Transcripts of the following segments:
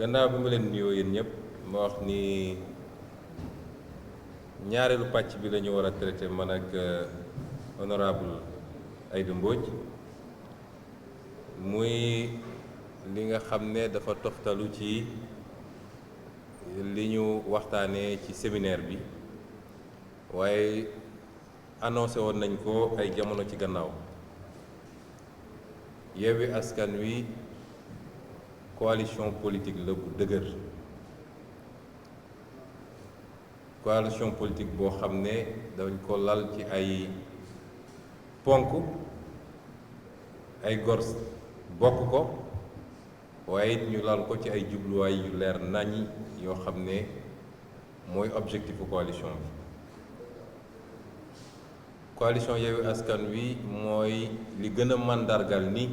gannaaw bi ma leen nuyoo yéen ñëpp ma wax ni ñaareelu pàcc bi la ñu war a traité man ak honorable Aïda Mbodj muy li nga xam ne dafa toftalu ci li ñu waxtaanee ci séminaire bi waaye annoncé woon nañ ko ay jamono ci gannaaw. Yewwi Askan Wi coalition politique la bu dëgër, coalition politique boo xam ne dañ ko lal ci ay ponk ay gor bokk ko waaye it ñu lal ko ci ay jubluwaay yu leer naññi yoo xam ne mooy objectifu coalition bi. coalition Yewwi Askan Wi mooy li gën a màndargal ni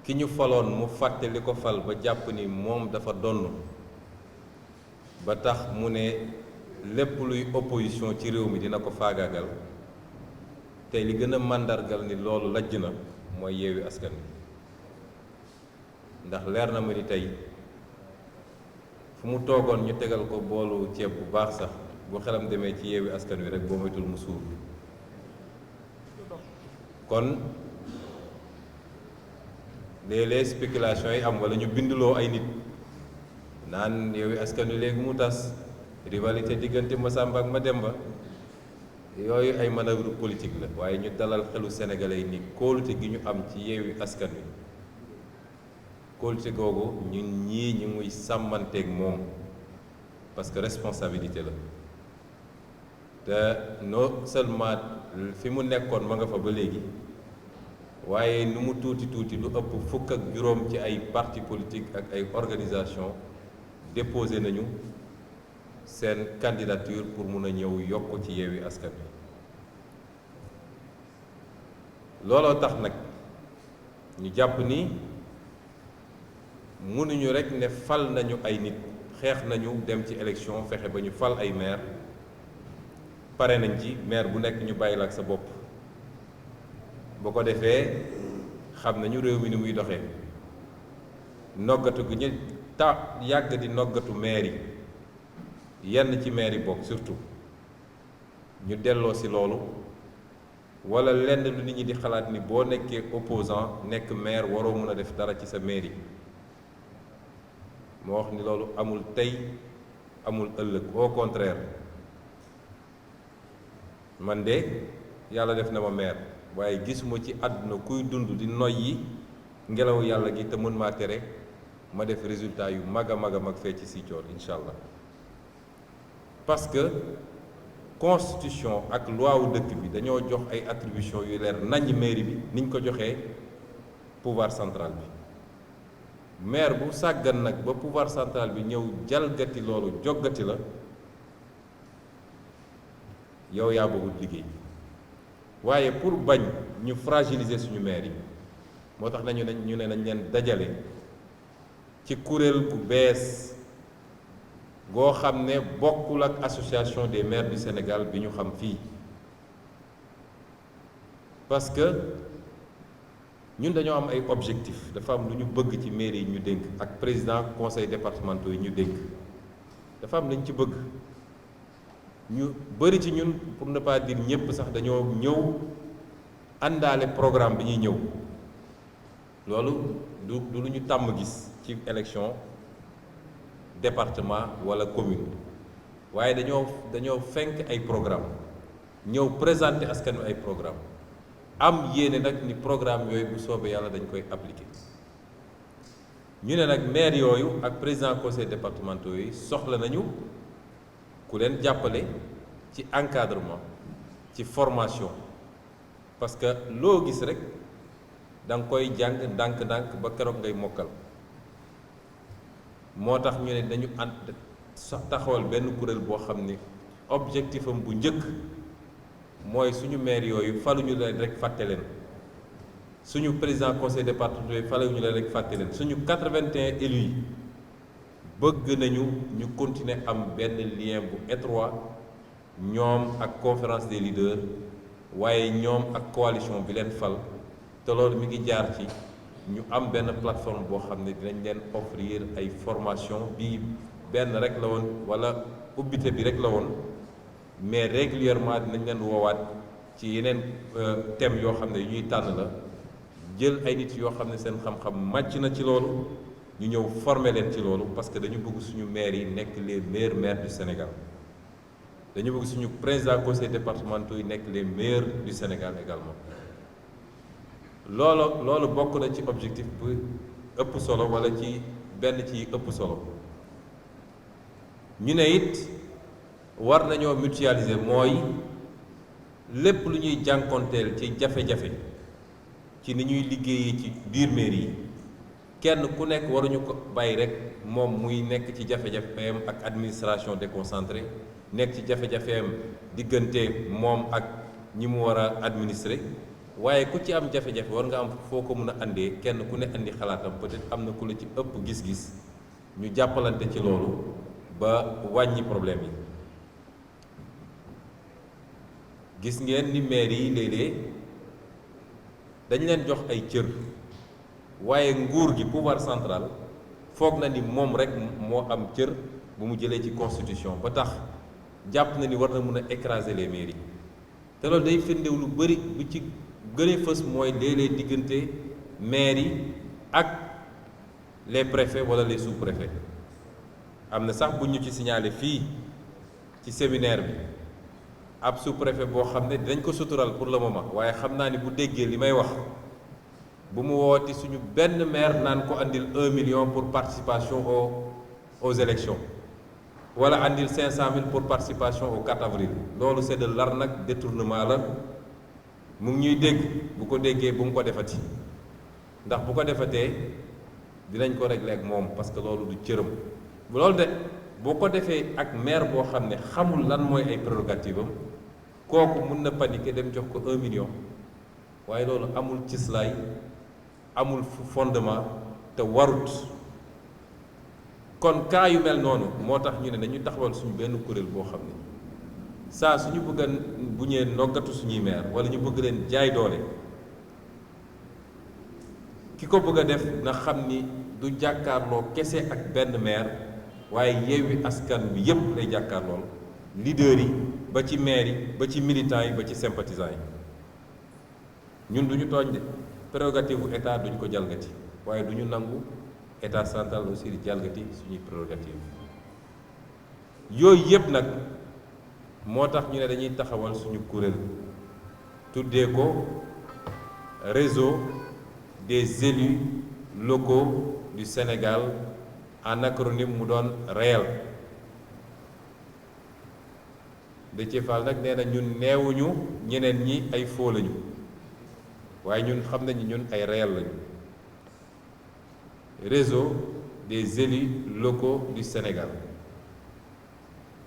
ki ñu faloon mu fàtte li ko fal ba jàpp ni moom dafa donn ba tax mu ne lépp luy opposition ci réew mi dina ko faagaagal tey li gën a màndargal ni loolu lajj na mooy Yewwi Askan Wi ndax leer na ma ni tey fu mu toogoon ñu tegal ko boolu ceeb bu baax sax bu xelam demee ci Yewwi Askan Wi rek boo moytul mu suur kon léeg-léeg spéculation yi am wala ñu bindloo ay nit naan Yewwi Askan Wi léegi mu tas rivalité diggante Masamba ak Mademba yooyu ay manœuvre politique la waaye ñu dalal xelu sénégalais yi ni kóolute gi ñu am ci Yewwi Askan Wi kóolute googu ñun ñii ñu muy sàmmanteeg moom parce que responsabilité la te non seulement fi mu nekkoon ma nga fa ba léegi waaye nu mu tuuti tuuti lu ëpp fukk ak juróom ci ay parti politique ak ay organisation déposé nañu seen candidature pour mun a ñëw yokk ci Yewwi Askan Wi looloo tax nag ñu jàpp ni mënuñu rekk ne fal nañu ay nit xeex nañu dem ci élection fexe ba ñu fal ay maire pare nañ ci maire bu nekk ñu bàyyi la ak sa bopp boo ko defee xam nañu réew mi ni muy doxee noggatu gi ñu yàgg di noggatu maire yi yenn ci maire yi bokk surtout ñu delloo ci loolu walla lenn lu nit ñi di xalaat ni boo nekkee opposant nekk maire waroo mën a def dara ci sa maire yi moo wax ni loolu amul tey amul ëllëg au contraire man de yàlla def na ma maire waaye gisuma ci àdduna kuy dund di noyyi ngelaw yàlla gi te mën maa tere ma def résultat yu mag a mag a mag fee ci Sicoor incha allah parce que constitution ak loi wu dëkk bi dañoo jox ay attribution yu leer naññ mairie bi niñ ko joxee pouvoir central bi maire bu sàggan nag ba pouvoir central bi ñëw jalgati loolu joggati la yow yaa bëggul liggéey waaye pour bañ ñu fragiliser suñu maire yi moo tax ñu ne nañ leen dajale ci kuréel gu bees goo xam ne bokkul ak association des maires du Sénégal bi ñu xam fii parce que ñun dañoo am ay objectifs dafa am lu ñu bëgg ci mairie yi ñu dénk ak président conseil départementaux yi ñu dénk dafa am lañ ci bëgg ñu bëri ci ñun pour ne pas dire ñëpp sax dañoo ñëw àndaale programme bi ñuy ñëw loolu du lu ñu tàmm gis ci élection département wala commune waaye dañoo fenk ay programme ñëw présenter askan wi ay programme am yéene nag ni programme yooyu bu soobee yàlla dañ koy appliquer ñu ne nag maire yooyu ak président conseil départementaux yi soxla nañu ku leen jàppale ci encadrement ci formation parce que loo gis rek da nga koy jàng ndànk-ndànk ba keroog ngay mokkal moo tax ñu ne dañu taxawal benn kuréel boo xam ni objectif am bu njëkk mooy suñu maire yooyu faluñu leen rek fàtte leen suñu président conseil départemental yooyu faluñu leen rek fàtte leen suñu 81 élus yi bëgg nañu ñu continuer am benn lien bu étroit ñoom ak conférence des leaders waaye ñoom ak coalition bi leen fal te loolu mi ngi jaar ci ñu am benn plateforme boo xam ne dinañ leen offrir ay formation bii benn rek la woon wala ubbite bi rek la woon, mais régulièrement dinañ leen woowaat ci yeneen thèmes yoo xam ne yu ñuy tànn la, jël ay nit yoo xam ne seen xam-xam màcc na ci loolu ñu ñëw former leen ci loolu, parce que dañu bëgg suñu maires yi nekk les meilleurs maires du Sénégal. dañu bëgg suñu président conseil départementaux yi nekk les meilleurs du Sénégal également. loolu bokk na ci objectif bu ëpp solo wala ci benn ci ëpp solo. ñu ne it war nañoo mutualiser, mooy lépp lu ñuy jànkonteel ci jafe-jafe ci ni ñuy liggéeyee ci biir mairie yi, kenn ku nekk waruñu ko bàyyi rek moom muy nekk ci jafe-jafeem ak administration déconcentrée, nekk ci jafe-jafeem diggante moom ak ñi mu war a administrer, waaye ku ci am jafe-jafe war nga am foo ko mën a andee, kenn ku ne andi xalaatam, peut-être am na ku la ci ëpp gis-gis, ñu jàppalante ci loolu ba wàññi problème yi. gis ngeen ni maire yi léeg-léeg dañ leen jox ay cër, waaye nguur gi pouvoir central foog na ni moom rek moo am cër bu mu jëlee ci constitution ba tax jàpp na ni war na mën a écraser les mairies. te loolu day firndew lu bëri, bu ci gën a fës mooy léeg-léeg diggante maires yi ak les préfets wala les sous-préfets. am na sax bu ñu ci signalé fii ci séminaire bi ab sous-préfet boo xam ne dinañ ko sutural pour le moment, waaye xam naa ni bu déggee li may wax bu mu wooti suñu benn maire naan ko andil 1 million pour participation aux élections wala andil 500 000 pour participation au 4 avril. loolu c'est de l'arnaque, détournement la. mu ngi ñuy dégg, bu ko déggee bu mu ko defati, ndax bu ko defatee dinañ ko régler ak moom, parce que loolu du cëram. loolu de boo ko defee ak maire boo xam ne xamul lan mooy ay prérogative am, kooku mun na paniquer dem jox ko 1 million, waaye loolu amul cislaay, amul fondement te warut. kon cas yu mel noonu moo tax ñu ne dañu taxawal suñu benn kuréel boo xam ne saa suñu bëgg a bu ñee noggatu suñuy maire wala ñu bëgg leen jaay doole, ki ko bëgg a def na xam ni du jàkkaarloo kese ak benn maire, waaye Yewwi Askan Wi yépp lay jàkkaarlool, leader yi ba ci maire yi ba ci militants yi ba ci sympathisants yi. ñun duñu tooñ de, prérogative bu état duñ ko jalgati, waaye duñu nangu état central aussi di jalgati suñuy prérogative. yooyu yépp nag moo tax ñu ne dañuy taxawal suñu kuréel tuddee ko réseau des élus locaux du Sénégal, en acronyme mu doon REEL. Déthié Fall nag nee na ñun neewuñu ñeneen ñi ay faux lañu, waaye ñun xam nañu ñun ay REEL lañu. Réseau des élus locaux du Sénégal.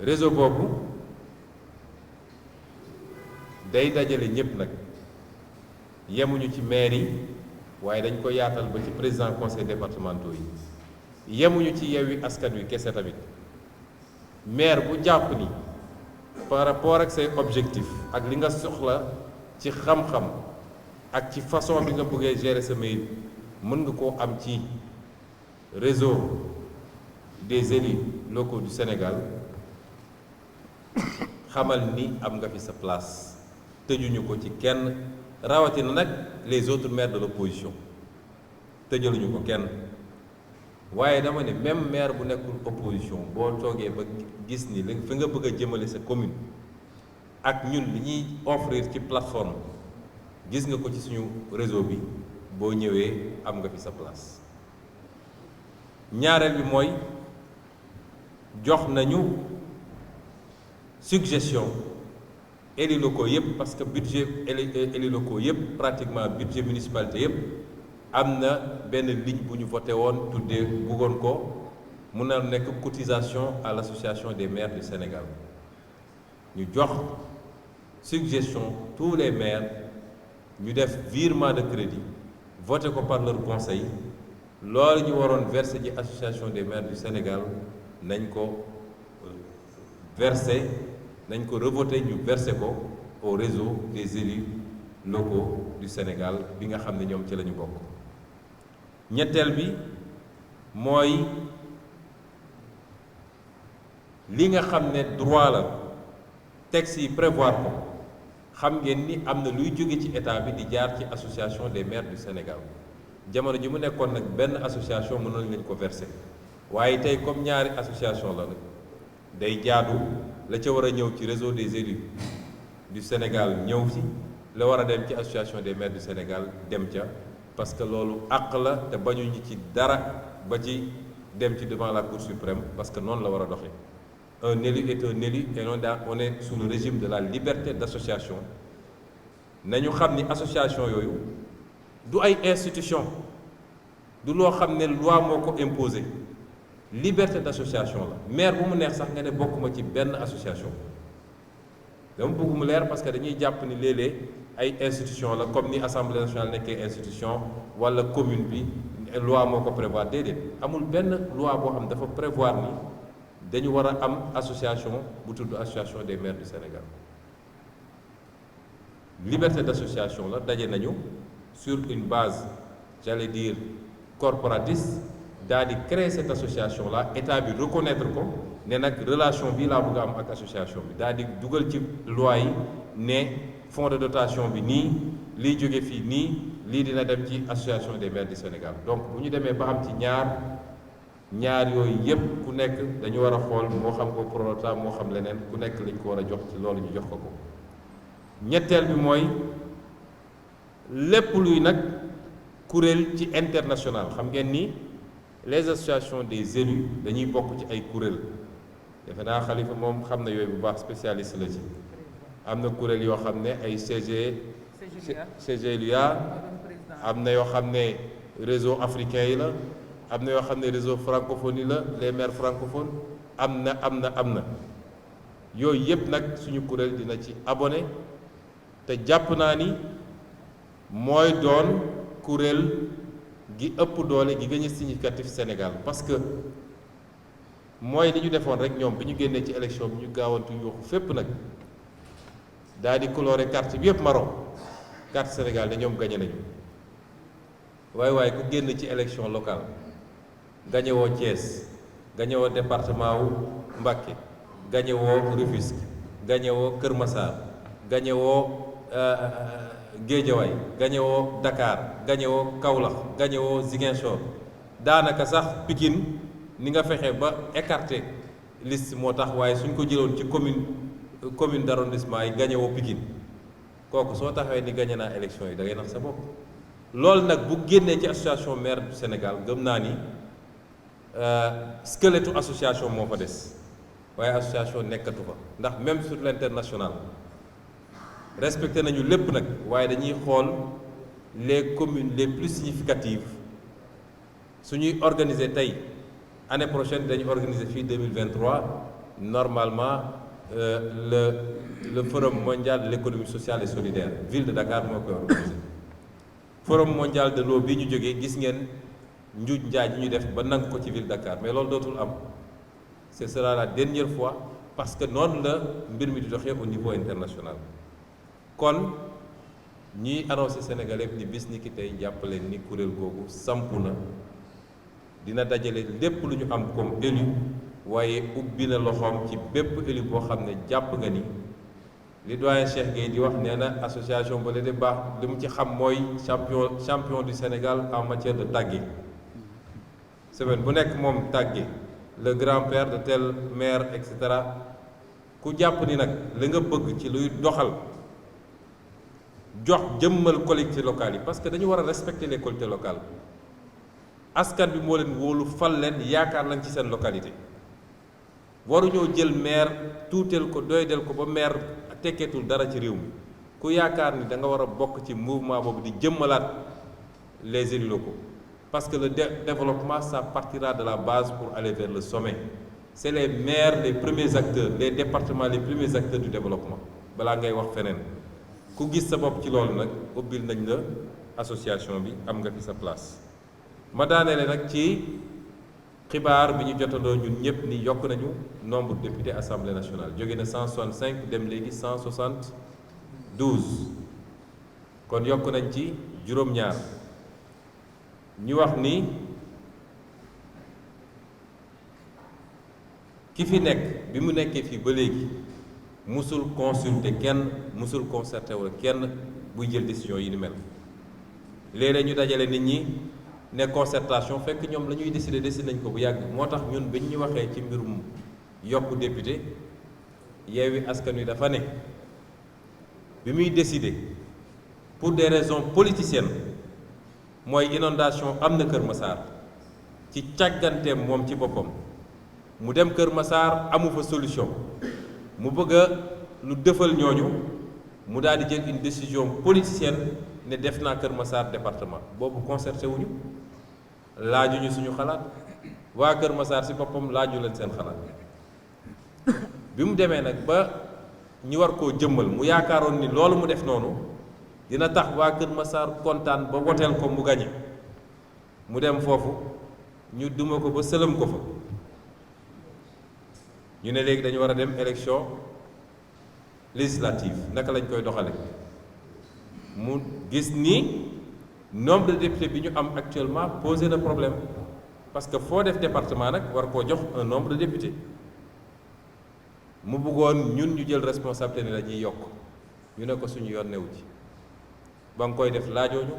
réseau boobu day dajale ñépp nag, yemuñu ci maire yi, waaye dañ ko yaatal ba ci président conseil départementaux yi. yemuñu ci Yewwi Askan Wi kese tamit, maire bu jàpp ni par rapport ak say objectif ak li nga soxla ci xam-xam ak ci façon bi nga bëggee gérer sa mairie, mën nga koo am ci réseau des élus locaux du Sénégal, xamal ni am nga fi sa place. tëjuñu ko ci kenn, rawatina nag les autres maires de l'opposition tëjaluñu ko kenn. waaye dama ne même maire bu nekkul opposition boo toogee ba gis ni li fi nga bëgg a jëmale sa commune ak ñun li ñuy offrir ci plateforme gis nga ko ci suñu réseau bi, boo ñëwee am nga fi sa place. ñaareel bi mooy jox nañu suggestion élus locaux yëpp, parce que budget élus locaux yëpp pratiquement budget municipalité yëpp am na benn ligne bu ñu voté woon tuddee bëggoon ko mun na nekk cotisation à l'association des maires du Sénégal. ñu jox suggestion tous les maires ñu def virement de crédit voté ko par leur conseil. loolu ñu waroon verser ci association des maires du Sénégal nañ ko verser, nañ ko revoter, ñu verser ko au réseau des élus locaux du Sénégal bi nga xam ne ñoom ci la ñu bokk. ñetteel bi mooy li nga xam ne droit la texte yi prévoir ko xam ngeen ni am na luy jóge ci état bi di jaar ci association des maires du Sénégal jamono ji mu nekkoon nag benn association mënoon leen ko verser waaye tey comme ñaari association la nag day jaadu la ca war a ñëw ci réseau des élus du Sénégal ñëw ci la war a dem ci association des maires du Sénégal dem ca parce que loolu àq la te bañuñu ci dara ba ci dem ci devant la Cour suprême parce que noonu la war a doxee un élu est un élu et on est sous le régime de la liberté d'association nañu xam ni association yooyu du ay institution du loo xam ne loi moo ko imposé liberté d'association la maire bu mu neex sax nga ne bokkuma ci benn association dama bëgg mu leer parce que dañuy jàpp ni léeg-léeg ay institution la comme ni assemblée nationale nekkee institution wala commune bi loi moo ko prévoir déedéet amul benn loi boo xam dafa prévoir ni dañu war a am association bu tudd association des maires du Sénégal liberté d'association la daje nañu sur une base j'allais dire corporatiste daal di créer cette association là état bi reconnaître ko ne nag relation bi laa bëgg a am ak association bi daal di dugal ci loi yi ne fonds de dotation bi nii liy jóge fii nii lii dina dem ci association des maires du Sénégal donc bu ñu demee ba am ci ñaar yooyu yépp ku nekk dañu war a xool moo xam ko prorata moo xam leneen ku nekk lañ ko war a jox ci loolu ñu jox ko ko ñetteel bi mooy lépp luy nag kuréel ci international xam ngeen ni les associations des élus dañuy bokk ci ay kuréel defe naa Xalifa moom xam na yooyu bu baax spécialiste la ci am na kuréel yoo xam ne ay CGLUA am na yoo xam ne réseau africain yi la am na yoo xam ne réseau francophonie la les maires francophones am na yooyu yëpp nag suñu kuréel dina ci abonné te jàpp naa ni mooy doon kuréel gi ëpp doole gi gën a significatif Sénégal parce que mooy li ñu defoon rek ñoom bi ñu génnee ci élection bi ñu gaawantu yuuxu fépp nag daal di coloré carte bi yëpp marron carte Sénégal ne ñoom gañe nañu waaye ku génn ci élection locale gañe woo Thiès gañe woo département wu Mbacké gañe woo Rufisque gañe woo Kër Massar gañe woo Guédiawaye gañe woo Dakar gañe woo Kaolack gañe woo Ziguinchor daanaka sax Pikine ni nga fexe ba écarté liste moo tax waaye suñ ko jëloon ci commune d'arrondissement yi gañe woo Pikine kooku soo taxawee ni gañe naa élection yi da ngay nax sa bopp loolu nag bu génnee ci association maire du Sénégal gëm naa ni squelettu association moo fa des waaye association nekkatu fa ndax même sur l'international respecté nañu lépp nag waaye dañuy xool les communes les plus significatives suñuy organiser tey année prochaine dañu organiser fii 2023 normalement le forum mondial de l'économie sociale et solidaire ville de Dakar moo koy organiser forum mondial de l'eau bi ñu jógee gis ngeen njuuj njaaj yi ñu def ba nangu ko ci ville de Dakar mais loolu dootul am ce sera la dernière fois parce que noonu la mbir mi di doxee au niveau international kon ñiy annoncé Sénégalais ni bis ni ki tey jàppale ni kuréel googu sampu na dina dajale lépp lu ñu am comme élu waaye ubbi na loxoom ci bépp élu boo xam ne jàpp nga ni li doyen Cheikh Gueye di wax nee na association ba de baax li mu ci xam mooy champion du Sénégal en matière de tàgge semaine bu nekk moom tàgge le grand-père de tel maire et cetera ku jàpp ni nag li nga bëgg ci luy doxal jox jëmmal collectivités locales yi parce que dañu war a respecter les collectivités locales askan bi moo leen wóolu fal leen yaakaar lañ ci seen localité waruñoo jël maire tuuteel ko doydel ko ba maire tekkeetul dara ci réew mi ku yaakaar ni da nga war a bokk ci mouvement boobu di jëmmalaat les élus locaux parce que le développement ça partira de la base pour aller vers le sommet c'est les maires les premiers acteurs les départements les premiers acteurs du développement balaa ngay wax feneen ku gis sa bopp ci loolu nag ubbil nañ la association bi am nga fi sa place ma daaneele nag ci xibaar bi ñu jotandoo ñun ñëpp ni yokk nañu nombre de députés assemblée nationale jóge na 165 dem léegi 172 kon yokk nañ ci juróom-ñaar ñu wax ni ki fi nekk bi mu nekkee fii ba léegi musul consulter kenn musul concerté wala kenn buy jël décision yi ni mel léeg-léeg ñu dajale nit ñi ne concertation fekk ñoom la ñuy décider nañ ko bu yàgg moo tax ñun biñ ñu waxee ci mbirum yokku député Yewwi Askan Wi dafa ne bi muy décider pour des raisons politiciennes mooy inondation am na Kër Massar ci càgganteem moom ci boppam mu dem Kër Massar amu fa solution mu bëgg a lu dëfal ñooñu mu daal di jël une décision politicienne ne def naa Kër Massar département boobu concerté wuñu laajuñu suñu xalaat waa Kër Massar ci boppam laaju leen seen xalaat bi mu demee nag ba ñu war koo jëmmal mu yaakaaroon ni loolu mu def noonu dina tax waa Kër Massar kontaan ba woteel ko mu gañe mu dem foofu ñu duma ko ba sëlëm ko fa ñu ne léegi dañu war a dem élection législative naka lañ koy doxale mu gis ni nombre de députés bi ñu am actuellement posé na problème parce que foo def département nag war koo jox un nombre de députés mu bëggoon ñun ñu jël responsabilité ne dañuy yokk ñu ne ko suñu yoon newu ci ba nga koy def laajooñu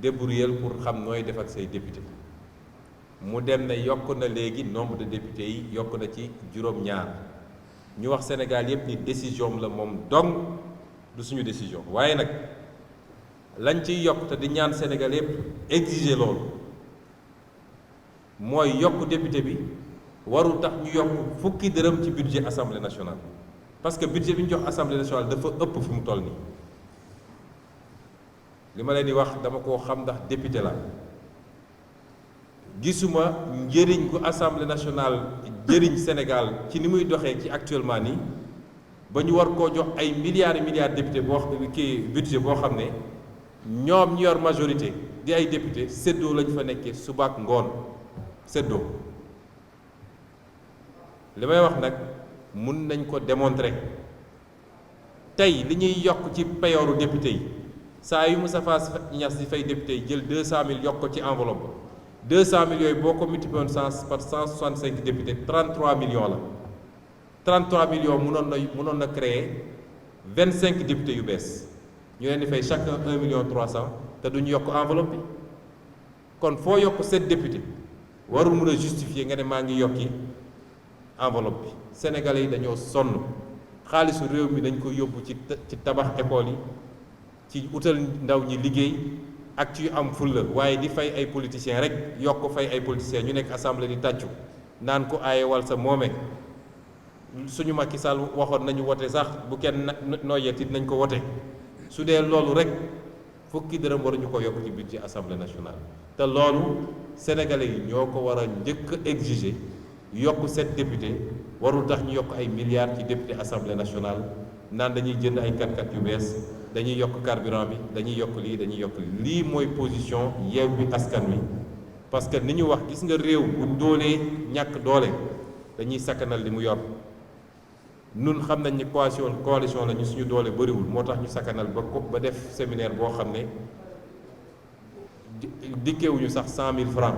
débrouiller pour xam nooy def ak say député mu dem ne yokk na léegi nombre de députés yi yokk na ci juróom-ñaar ñu wax Sénégal yépp ni décision la moom dong du suñu décision waaye nag lañ ciy yokk te di ñaan Sénégal yépp exiger loolu mooy yokk député bi warul tax ñu yokk fukki dërëm ci budget assemblée nationale parce que budget bi ñu jox assemblée nationale dafa ëpp fi mu toll nii li ma leen di wax dama koo xam ndax député la gisuma njëriñ gu assemblée nationale njëriñ Sénégal ci ni muy doxee ci actuellement nii ba ñu war koo jox ay milliards et milliards député boo kii budget boo xam ne ñoom ñu yor majorité di ay député séddoo lañu fa nekkee subaak ngoon séddoo li may wax nag mun nañ ko démontrer tey li ñuy yokk ci payooru député yi saa yu Moustapha Niasse di fay député yi jël 200000 yokk ko ci enveloppe 200000 yooyu boo ko multiplié par 165 députés 33 millions la 33 millions mënoon na créer 25 députés yu bees ñu leen di fay chacun 1 million 300 te duñu yokk enveloppe bi kon foo yokk 7 députés warul mën a justifier nga ne maa ngi yokki enveloppe bi Sénégalais yi dañoo sonn xaalisu réew mi dañ ko yóbbu ci tabax école yi ci utal ndaw ñi liggéey ak ci am fulla waaye di fay ay politiciens rek yokk fay ay politiciens ñu nekk assemblée di tàccu naan ko aaye wal sa moome suñu Macky Sall waxoon nañu wote sax bu kenn noyyet it nañ ko wote su dee loolu rek fukki dërëm waruñu ko yokk ci budget assemblée nationale te loolu sénégalais yi ñoo ko war a njëkk a exiger yokk 7 députés warul tax ñu yokk ay milliards ci député assemblée nationale naan dañuy jënd ay 4x4 yu bees dañuy yokk carburant bi dañuy yokk lii dañuy yokk lii mooy position Yewwi Askan Wi parce que ni ñu wax gis nga réew bu doolee ñàkk doole dañuy sakkanal li mu yor nun xam nañ ni coalition la ñu suñu doole bëriwul moo tax ñu sakkanal ba def séminaire boo xam ne dikkeewuñu sax 100000 francs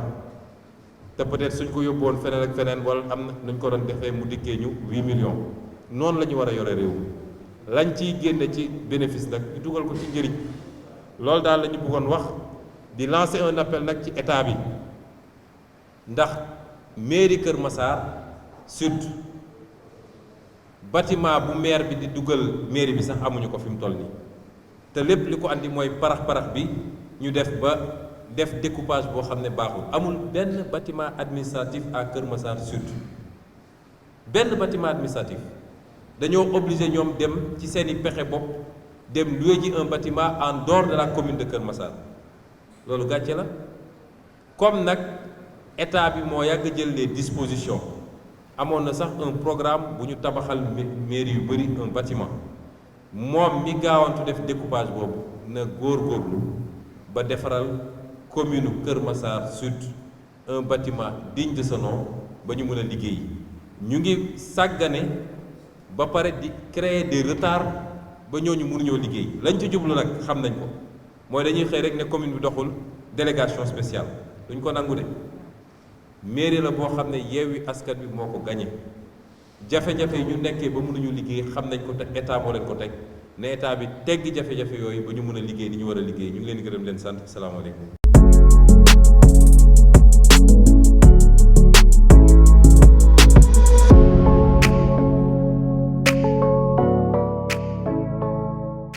te peut-être suñ ko yóbbuwoon feneen ak feneen wala am na nuñ ko doon defee mu dikkee ñu 8 millions noonu la ñu war a yore réew lañ ciy génne ci bénéfice nag ñu dugal ko ci njëriñ loolu daal la ñu bëggoon wax di lancer un appel nag ci état bi ndax mairie Kër Massar Sud bâtiment bu maire bi di dugal mairie bi sax amuñu ko fi mu toll nii te lépp li ko andi mooy parax bi ñu def ba def découpage boo xam ne baaxul amul benn bâtiment administratif à Kër Massar Sud benn bâtiment administratif dañoo obligé ñoom dem ci seeni pexe bopp dem louer ji un bâtiment en dehors de la commune de Kër Massar loolu gàcce la comme nag état bi moo yàgg jël les dispositions amoon na sax un programme bu ñu tabaxal mairie yu bëri un bâtiment moom mi gaawantu def découpage boobu na góorgóorlu ba defaral commune Kër Massar Sud un bâtiment digne de ce nom ba ñu mën a liggéey ñu ngi sàggane ba pare di créer des retards ba ñooñu mënuñoo liggéey lañ ci jublu nag xam nañ ko mooy dañuy xëy rek ne commune bi doxul délégation spéciale duñ ko nangu de mairie la boo xam ne Yewwi Askan Wi moo ko gagné jafe-jafe yi ñu nekkee ba mënuñu liggéey xam nañ ko te état moo leen ko teg ne état bi tegg jafe-jafe yooyu ba ñu mën a liggéey ni ñu war a liggéey ñu ngi leen di gërëm leen sant salaamaaleykum